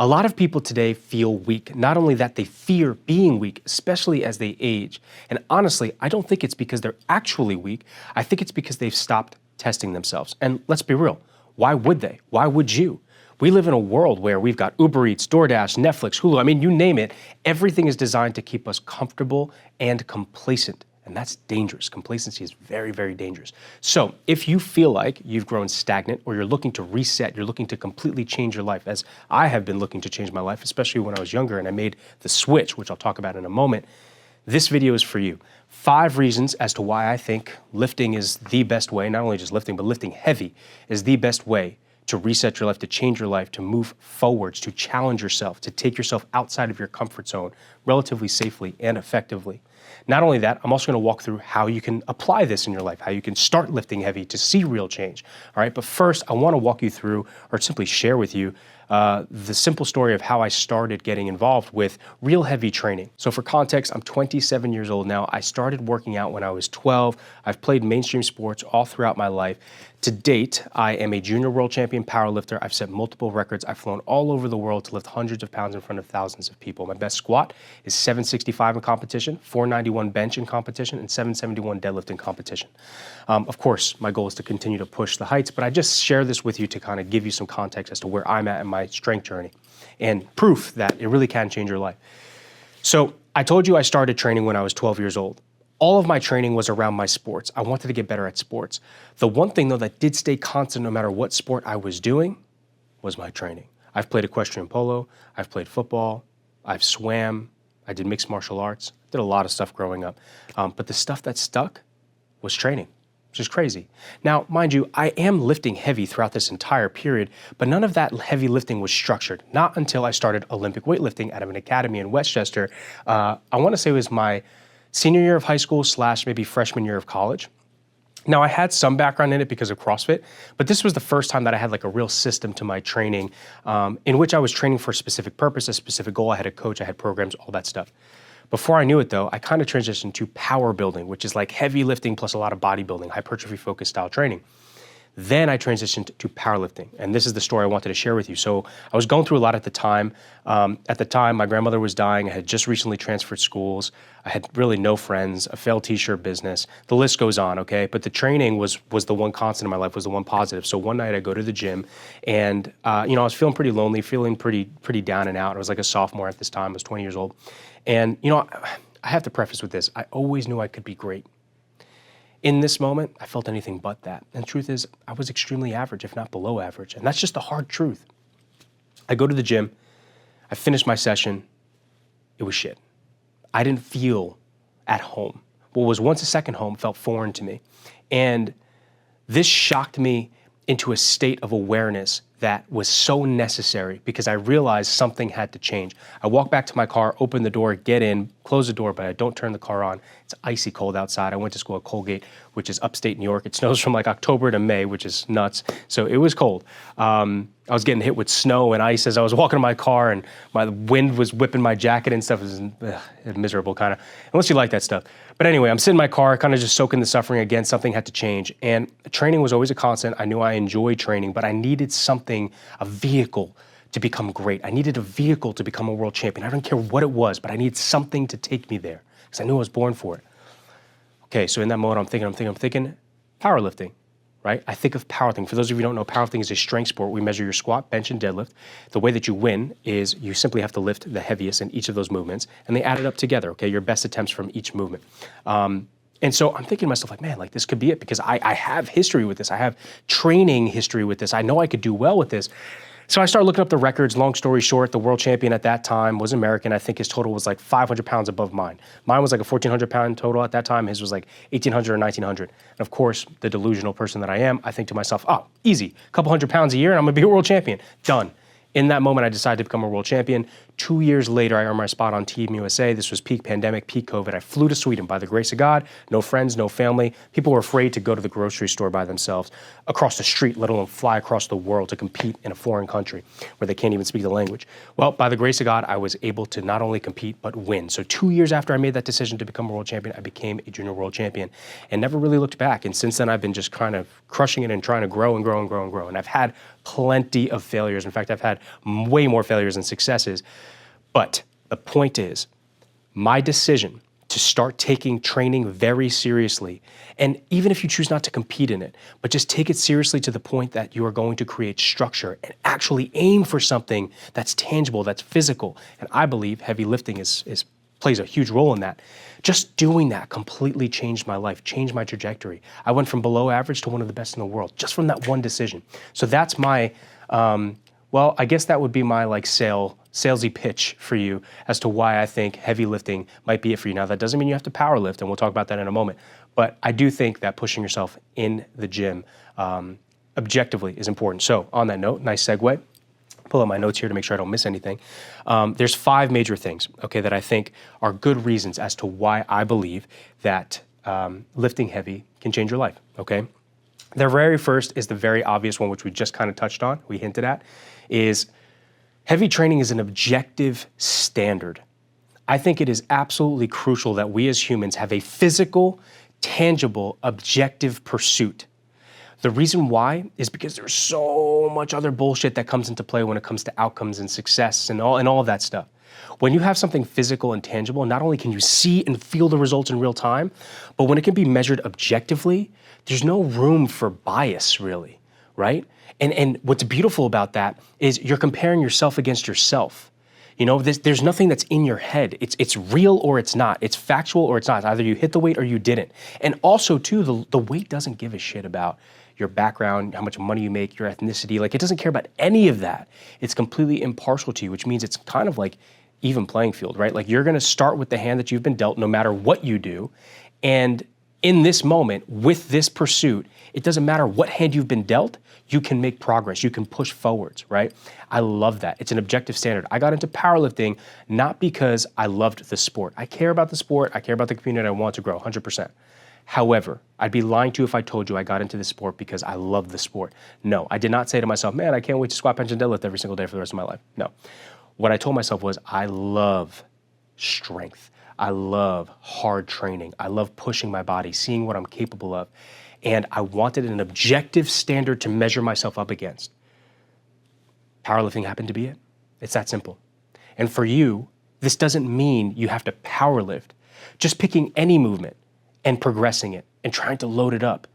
A lot of people today feel weak. Not only that, they fear being weak, especially as they age. And honestly, I don't think it's because they're actually weak. I think it's because they've stopped testing themselves. And let's be real, why would they? Why would you? We live in a world where we've got Uber Eats, DoorDash, Netflix, Hulu, I mean, you name it. Everything is designed to keep us comfortable and complacent. And that's dangerous. Complacency is very, very dangerous. So if you feel like you've grown stagnant or you're looking to reset, you're looking to completely change your life, as I have been looking to change my life, especially when I was younger and I made the switch, which I'll talk about in a moment, this video is for you. 5 reasons as to why I think lifting is the best way, not only just lifting, but lifting heavy is the best way to reset your life, to change your life, to move forwards, to challenge yourself, to take yourself outside of your comfort zone relatively safely and effectively. Not only that, I'm also going to walk through how you can apply this in your life, how you can start lifting heavy to see real change. All right, but first, I want to walk you through or simply share with you the simple story of how I started getting involved with real heavy training. So for context, I'm 27 years old now. I started working out when I was 12. I've played mainstream sports all throughout my life. To date, I am a junior world champion powerlifter. I've set multiple records. I've flown all over the world to lift hundreds of pounds in front of thousands of people. My best squat is 765 in competition, 491 bench in competition, and 771 deadlift in competition. Of course, my goal is to continue to push the heights, but I just share this with you to kind of give you some context as to where I'm at in my strength journey and proof that it really can change your life. So I told you I started training when I was 12 years old. All of my training was around my sports. I wanted to get better at sports. The one thing, though, that did stay constant no matter what sport I was doing was my training. I've played equestrian polo, I've played football, I've swam, I did mixed martial arts, did a lot of stuff growing up. But the stuff that stuck was training, which is crazy. Now, mind you, I am lifting heavy throughout this entire period, but none of that heavy lifting was structured. Not until I started Olympic weightlifting out of an academy in Westchester. I want to say it was my senior year of high school / maybe freshman year of college. Now, I had some background in it because of CrossFit, but this was the first time that I had like a real system to my training in which I was training for a specific purpose, a specific goal. I had a coach, I had programs, all that stuff. Before I knew it though, I kind of transitioned to power building, which is like heavy lifting plus a lot of bodybuilding, hypertrophy focused style training. Then I transitioned to powerlifting, and this is the story I wanted to share with you. So I was going through a lot at the time. At the time, my grandmother was dying. I had just recently transferred schools. I had really no friends, a failed t-shirt business. The list goes on, okay? But the training was the one constant in my life, was the one positive. So one night I go to the gym, and I was feeling pretty lonely, feeling pretty down and out. I was like a sophomore at this time. I was 20 years old. And I have to preface with this. I always knew I could be great. In this moment, I felt anything but that. And the truth is, I was extremely average, if not below average. And that's just the hard truth. I go to the gym, I finish my session, it was shit. I didn't feel at home. What was once a second home felt foreign to me. And this shocked me into a state of awareness that was so necessary because I realized something had to change. I walk back to my car, open the door, get in, close the door, but I don't turn the car on. It's icy cold outside. I went to school at Colgate, which is upstate New York. It snows from like October to May, which is nuts. So it was cold. I was getting hit with snow and ice as I was walking to my car, and my wind was whipping my jacket and stuff. It was miserable kind of, unless you like that stuff. But anyway, I'm sitting in my car, kind of just soaking the suffering again. Something had to change. And training was always a constant. I knew I enjoyed training, but I needed something, a vehicle to become great. I needed a vehicle to become a world champion. I don't care what it was, but I needed something to take me there because I knew I was born for it. Okay, so in that moment, I'm thinking powerlifting. Right? I think of powerlifting. For those of you who don't know, powerlifting is a strength sport. We measure your squat, bench, and deadlift. The way that you win is you simply have to lift the heaviest in each of those movements, and they add it up together, okay? Your best attempts from each movement. And so I'm thinking to myself, like, man, like this could be it because I have history with this. I have training history with this. I know I could do well with this. So I started looking up the records. Long story short, the world champion at that time was American. I think his total was like 500 pounds above mine. Mine was like a 1,400 pound total at that time. His was like 1,800 or 1,900. And of course, the delusional person that I am, I think to myself, oh, easy, a couple hundred pounds a year and I'm gonna be a world champion. Done. In that moment, I decided to become a world champion. 2 years later, I earned my spot on Team USA. This was peak pandemic, peak COVID. I flew to Sweden by the grace of God, no friends, no family. People were afraid to go to the grocery store by themselves, across the street, let alone fly across the world to compete in a foreign country where they can't even speak the language. Well, by the grace of God, I was able to not only compete, but win. So 2 years after I made that decision to become a world champion, I became a junior world champion and never really looked back. And since then, I've been just kind of crushing it and trying to grow and grow and grow and grow. And I've had plenty of failures. In fact, I've had way more failures than successes. But the point is, my decision to start taking training very seriously, and even if you choose not to compete in it, but just take it seriously to the point that you are going to create structure and actually aim for something that's tangible, that's physical. And I believe heavy lifting plays a huge role in that. Just doing that completely changed my life, changed my trajectory. I went from below average to one of the best in the world just from that one decision. So that's my, well, I guess that would be my like salesy pitch for you as to why I think heavy lifting might be it for you. Now, that doesn't mean you have to power lift, and we'll talk about that in a moment. But I do think that pushing yourself in the gym objectively is important. So on that note, nice segue. Pull up my notes here to make sure I don't miss anything. There's 5 major things, okay, that I think are good reasons as to why I believe that lifting heavy can change your life, okay? The very first is the very obvious one, which we just kind of touched on, we hinted at, is heavy training is an objective standard. I think it is absolutely crucial that we as humans have a physical, tangible, objective pursuit. The reason why is because there's so much other bullshit that comes into play when it comes to outcomes and success and all of that stuff. When you have something physical and tangible, not only can you see and feel the results in real time, but when it can be measured objectively, there's no room for bias really, right? And what's beautiful about that is you're comparing yourself against yourself. You know, there's nothing that's in your head. It's real or it's not. It's factual or it's not. Either you hit the weight or you didn't. And also too, the weight doesn't give a shit about your background, how much money you make, your ethnicity. Like, it doesn't care about any of that. It's completely impartial to you, which means it's kind of like even playing field, right? Like, you're gonna start with the hand that you've been dealt no matter what you do. And in this moment, with this pursuit, it doesn't matter what hand you've been dealt, you can make progress, you can push forwards, right? I love that. It's an objective standard. I got into powerlifting not because I loved the sport. I care about the sport, I care about the community, I want to grow 100%. However, I'd be lying to you if I told you I got into this sport because I love the sport. No, I did not say to myself, man, I can't wait to squat, bench, and deadlift every single day for the rest of my life. No. What I told myself was, I love strength. I love hard training. I love pushing my body, seeing what I'm capable of. And I wanted an objective standard to measure myself up against. Powerlifting happened to be it. It's that simple. And for you, this doesn't mean you have to powerlift. Just picking any movement and progressing it and trying to load it up,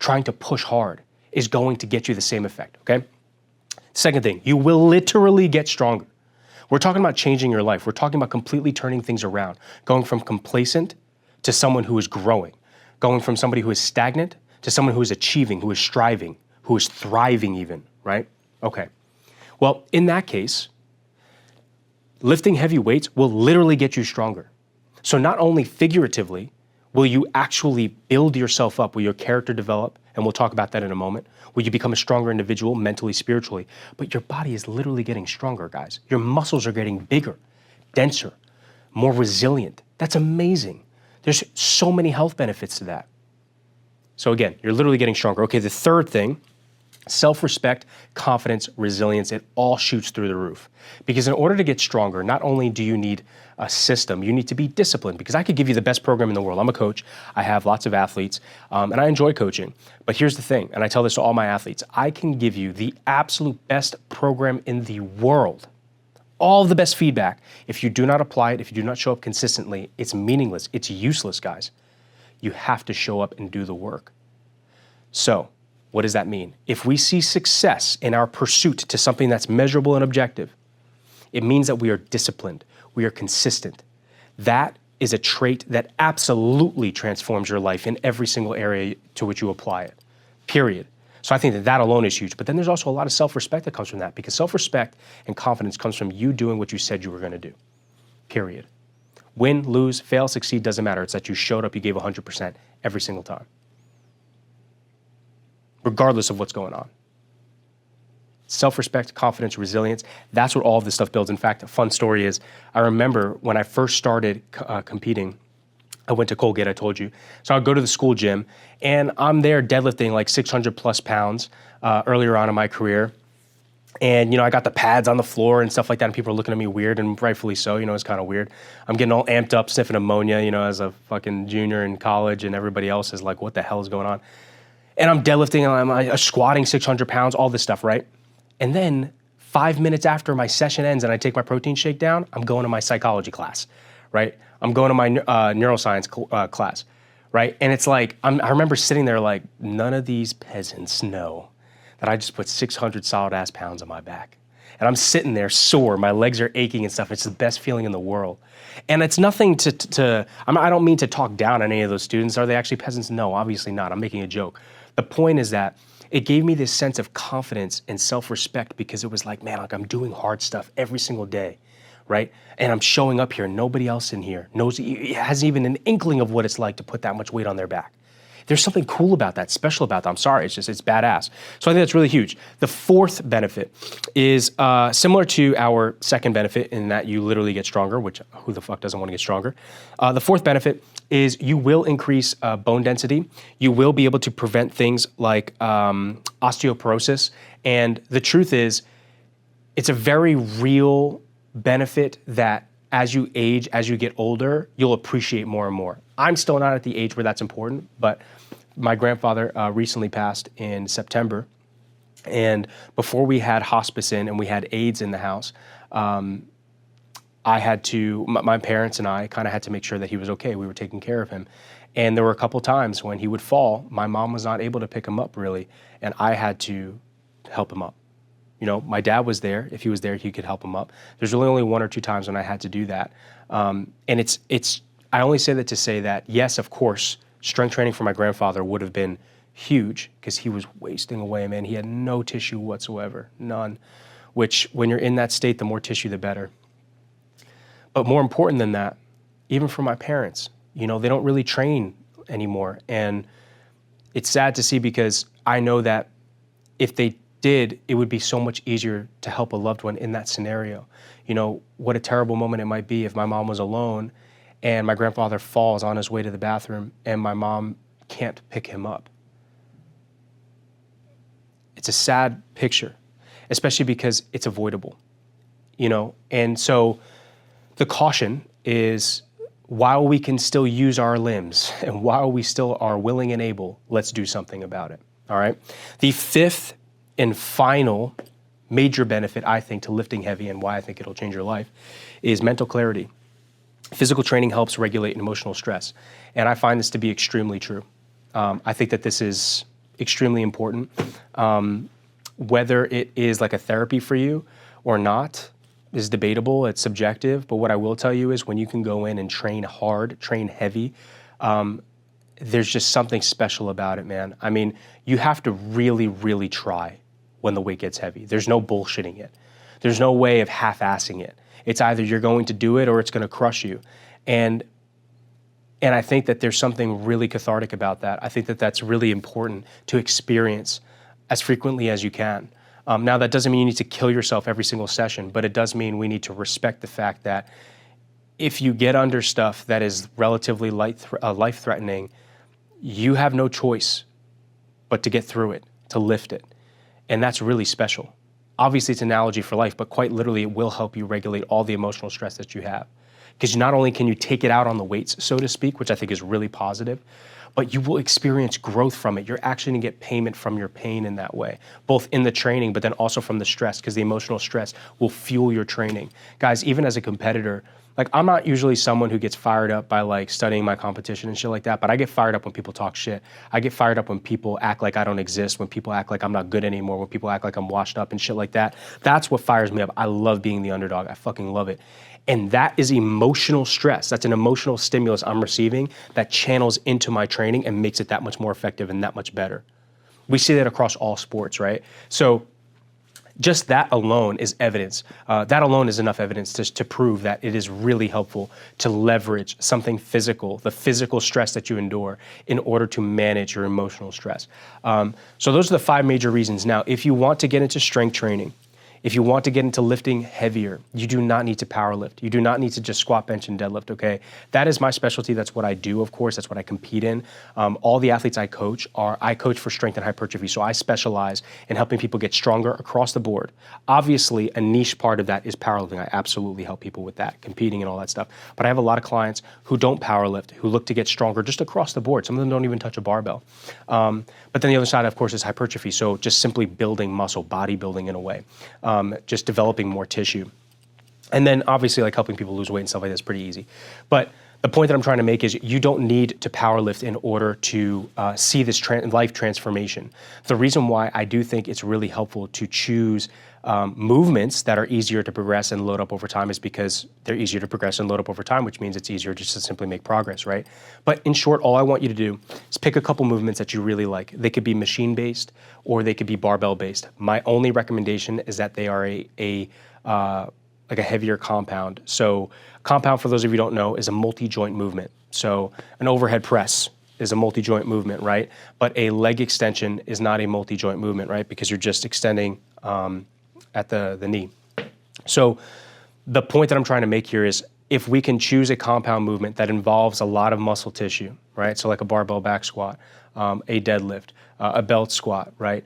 trying to push hard is going to get you the same effect, okay? Second thing, you will literally get stronger. We're talking about changing your life. We're talking about completely turning things around, going from complacent to someone who is growing, going from somebody who is stagnant to someone who is achieving, who is striving, who is thriving even, right? Okay. Well, in that case, lifting heavy weights will literally get you stronger. So not only figuratively, will you actually build yourself up? Will your character develop? And we'll talk about that in a moment. Will you become a stronger individual mentally, spiritually? But your body is literally getting stronger, guys. Your muscles are getting bigger, denser, more resilient. That's amazing. There's so many health benefits to that. So again, you're literally getting stronger. Okay, the third thing, self-respect, confidence, resilience, it all shoots through the roof. Because in order to get stronger, not only do you need a system, you need to be disciplined. Because I could give you the best program in the world. I'm a coach. I have lots of athletes, and I enjoy coaching. But here's the thing, and I tell this to all my athletes, I can give you the absolute best program in the world, all of the best feedback. If you do not apply it, if you do not show up consistently, it's meaningless. It's useless, guys. You have to show up and do the work. So, what does that mean? If we see success in our pursuit to something that's measurable and objective, it means that we are disciplined, we are consistent. That is a trait that absolutely transforms your life in every single area to which you apply it, period. So I think that that alone is huge. But then there's also a lot of self-respect that comes from that, because self-respect and confidence comes from you doing what you said you were going to do, period. Win, lose, fail, succeed, doesn't matter. It's that you showed up, you gave 100% every single time, regardless of what's going on. Self-respect, confidence, resilience, that's what all of this stuff builds. In fact, a fun story is, I remember when I first started competing, I went to Colgate, I told you. So I'd go to the school gym, and I'm there deadlifting like 600 plus pounds earlier on in my career. And, you know, I got the pads on the floor and stuff like that, and people are looking at me weird, and rightfully so, you know, it's kind of weird. I'm getting all amped up, sniffing ammonia, you know, as a fucking junior in college, and everybody else is like, what the hell is going on? And I'm deadlifting, and I'm squatting 600 pounds, all this stuff, right? And then 5 minutes after my session ends and I take my protein shake down, I'm going to my psychology class, right? I'm going to my neuroscience class, right? And it's like, I remember sitting there like, none of these peasants know that I just put 600 solid ass pounds on my back. And I'm sitting there sore, my legs are aching and stuff. It's the best feeling in the world. And it's nothing I don't mean to talk down on any of those students. Are they actually peasants? No, obviously not. I'm making a joke. The point is that it gave me this sense of confidence and self-respect because it was like, man, like I'm doing hard stuff every single day, right? And I'm showing up here. Nobody else in here has even an inkling of what it's like to put that much weight on their back. There's something cool about that, special about that. I'm sorry, it's badass. So I think that's really huge. The fourth benefit is similar to our second benefit in that you literally get stronger, which who the fuck doesn't want to get stronger? The fourth benefit is you will increase bone density. You will be able to prevent things like osteoporosis. And the truth is, it's a very real benefit that as you age, as you get older, you'll appreciate more and more. I'm still not at the age where that's important, but my grandfather recently passed in September. And before we had hospice in and we had aides in the house, my parents and I kind of had to make sure that he was okay. We were taking care of him. And there were a couple times when he would fall, my mom was not able to pick him up really, and I had to help him up. You know, my dad was there. If he was there, he could help him up. There's really only 1 or 2 times when I had to do that. And I only say that to say that, yes, of course, strength training for my grandfather would have been huge because he was wasting away, man. He had no tissue whatsoever, none, which when you're in that state, the more tissue, the better. But more important than that, even for my parents, you know, they don't really train anymore. And it's sad to see because I know that if they did, it would be so much easier to help a loved one in that scenario. You know, what a terrible moment it might be if my mom was alone and my grandfather falls on his way to the bathroom and my mom can't pick him up. It's a sad picture, especially because it's avoidable, you know? And so the caution is, while we can still use our limbs and while we still are willing and able, let's do something about it, all right? The fifth and final major benefit, I think, to lifting heavy and why I think it'll change your life is mental clarity. Physical training helps regulate emotional stress, and I find this to be extremely true. I think that this is extremely important. Whether it is like a therapy for you or not is debatable, it's subjective, but what I will tell you is when you can go in and train hard, train heavy, there's just something special about it, man. I mean, you have to really, really try when the weight gets heavy. There's no bullshitting it. There's no way of half-assing it. It's either you're going to do it or it's going to crush you. And I think that there's something really cathartic about that. I think that that's really important to experience as frequently as you can. Now, that doesn't mean you need to kill yourself every single session, but it does mean we need to respect the fact that if you get under stuff that is relatively life-threatening, you have no choice but to get through it, to lift it. And that's really special. Obviously, it's an analogy for life, but quite literally, it will help you regulate all the emotional stress that you have. Because not only can you take it out on the weights, so to speak, which I think is really positive, but you will experience growth from it. You're actually gonna get payment from your pain in that way, both in the training, but then also from the stress, because the emotional stress will fuel your training. Guys, even as a competitor, like I'm not usually someone who gets fired up by like studying my competition and shit like that, but I get fired up when people talk shit. I get fired up when people act like I don't exist, when people act like I'm not good anymore, when people act like I'm washed up and shit like that. That's what fires me up. I love being the underdog. I fucking love it. And that is emotional stress. That's an emotional stimulus I'm receiving that channels into my training and makes it that much more effective and that much better. We see that across all sports, right? So just that alone is evidence. That alone is enough evidence to prove that it is really helpful to leverage something physical, the physical stress that you endure, in order to manage your emotional stress. So those are the 5 major reasons. Now, if you want to get into strength training, If you want to get into lifting heavier, you do not need to power lift. You do not need to just squat, bench, and deadlift, okay? That is my specialty. That's what I do, of course. That's what I compete in. All the athletes I coach for strength and hypertrophy. So I specialize in helping people get stronger across the board. Obviously, a niche part of that is powerlifting. I absolutely help people with that, competing and all that stuff. But I have a lot of clients who don't power lift, who look to get stronger just across the board. Some of them don't even touch a barbell. But then the other side, of course, is hypertrophy. So just simply building muscle, bodybuilding in a way, just developing more tissue. And then obviously like helping people lose weight and stuff like that's pretty easy. But the point that I'm trying to make is you don't need to power lift in order to see this life transformation. The reason why I do think it's really helpful to choose movements that are easier to progress and load up over time is because they're easier to progress and load up over time, which means it's easier just to simply make progress, right? But in short, all I want you to do is pick a couple movements that you really like. They could be machine-based or they could be barbell-based. My only recommendation is that they are like a heavier compound. So compound, for those of you who don't know, is a multi-joint movement. So an overhead press is a multi-joint movement, right? But a leg extension is not a multi-joint movement, right? Because you're just extending at the knee. So the point that I'm trying to make here is if we can choose a compound movement that involves a lot of muscle tissue, right? So like a barbell back squat, a deadlift, a belt squat, right?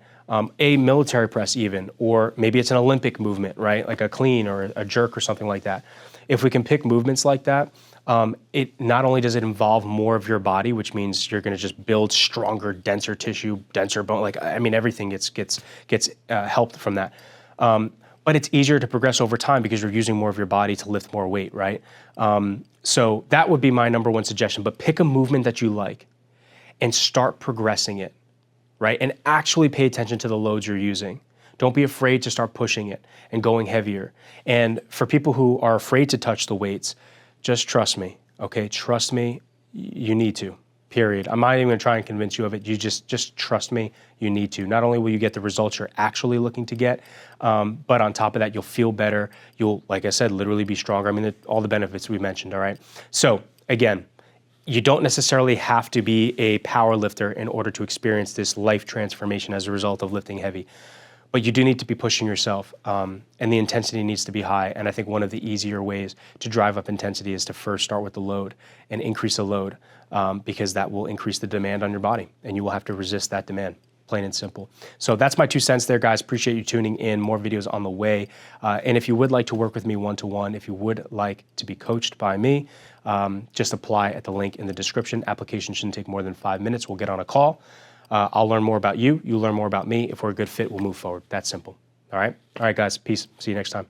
A military press even, or maybe it's an Olympic movement, right? Like a clean or a jerk or something like that. If we can pick movements like that, it not only does it involve more of your body, which means you're going to just build stronger, denser tissue, denser bone. Like, I mean, everything gets helped from that. But it's easier to progress over time because you're using more of your body to lift more weight, right? So that would be my number one suggestion. But pick a movement that you like and start progressing it, right? And actually pay attention to the loads you're using. Don't be afraid to start pushing it and going heavier. And for people who are afraid to touch the weights, just trust me, okay? Trust me, you need to, period. I'm not even gonna try and convince you of it. You just trust me, you need to. Not only will you get the results you're actually looking to get, but on top of that, you'll feel better. You'll, like I said, literally be stronger. I mean, all the benefits we mentioned, all right? So again, you don't necessarily have to be a power lifter in order to experience this life transformation as a result of lifting heavy. But you do need to be pushing yourself, and the intensity needs to be high. And I think one of the easier ways to drive up intensity is to first start with the load and increase the load, because that will increase the demand on your body, and you will have to resist that demand, plain and simple. So that's my 2 cents there, guys. Appreciate you tuning in. More videos on the way. And if you would like to work with me one-to-one, if you would like to be coached by me, just apply at the link in the description. Application shouldn't take more than 5 minutes. We'll get on a call. I'll learn more about you. You learn more about me. If we're a good fit, we'll move forward. That's simple. All right? All right, guys. Peace. See you next time.